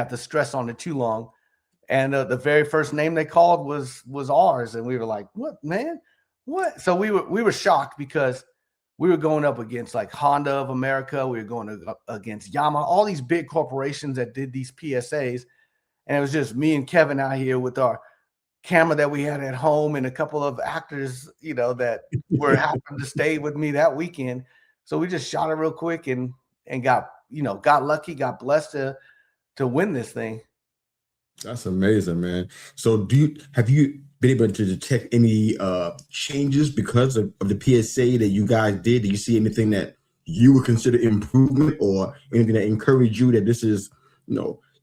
have to stress on it too long. And the very first name they called was ours, and we were like, "What, man? What?" So we were shocked because we were going up against like Honda of America, we were going up against Yamaha, all these big corporations that did these PSAs, and it was just me and Kevin out here with our camera that we had at home and a couple of actors, that were happened to stay with me that weekend. So we just shot it real quick and got lucky, got blessed to win this thing. That's amazing, man. So have you been able to detect any changes because of the PSA that you guys did? Do you see anything that you would consider improvement or anything that encouraged you that this is,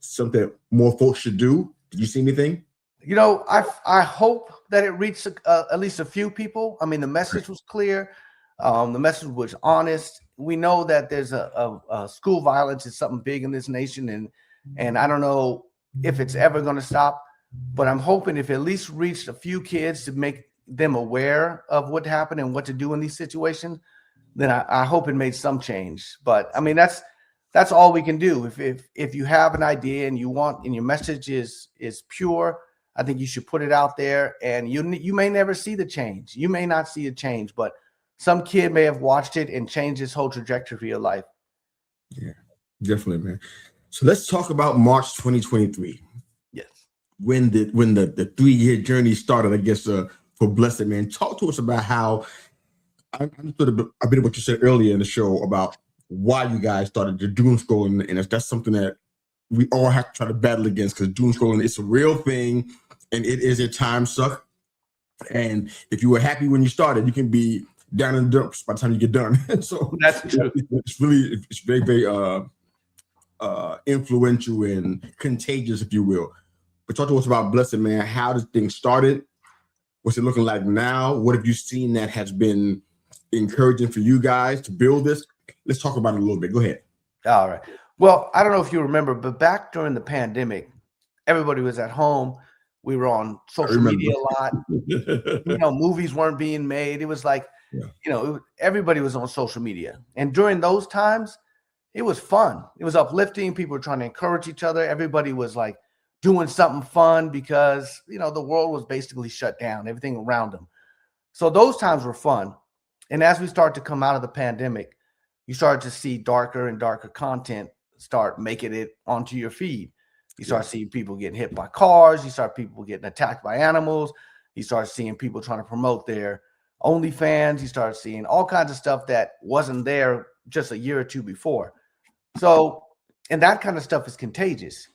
something more folks should do? Did you see anything? I hope that it reached at least a few people. I mean, the message was clear. The message was honest. We know that there's a school violence is something big in this nation, and I don't know if it's ever going to stop, but I'm hoping if it at least reached a few kids to make them aware of what happened and what to do in these situations, then I hope it made some change. But I mean, that's all we can do. If you have an idea and your message is pure, I think you should put it out there, and you may never see the change. You may not see a change, but some kid may have watched it and changed his whole trajectory of your life. Yeah, definitely, man. So let's talk about March 2023. Yes. When the 3-year journey started, I guess, for Blessed, man. Talk to us about how I understood a bit of what you said earlier in the show about why you guys started the doom scrolling, and that's something that we all have to try to battle against, because doom scrolling is a real thing and it is a time suck. And if you were happy when you started, you can be down in the dumps by the time you get done. So that's true. It's very, very influential and contagious, if you will. But talk to us about Blessed, man. How does things started? What's it looking like now? What have you seen that has been encouraging for you guys to build this? Let's talk about it a little bit. Go ahead. All right. Well, I don't know if you remember, but back during the pandemic, everybody was at home. We were on social media a lot. Movies weren't being made. It was like, everybody was on social media. And during those times, it was fun. It was uplifting. People were trying to encourage each other. Everybody was like doing something fun because, the world was basically shut down, everything around them. So those times were fun. And as we start to come out of the pandemic, you start to see darker and darker content start making it onto your feed. You start seeing people getting hit by cars. You start people getting attacked by animals. You start seeing people trying to promote their OnlyFans. You start seeing all kinds of stuff that wasn't there just a year or two before. So, and that kind of stuff is contagious.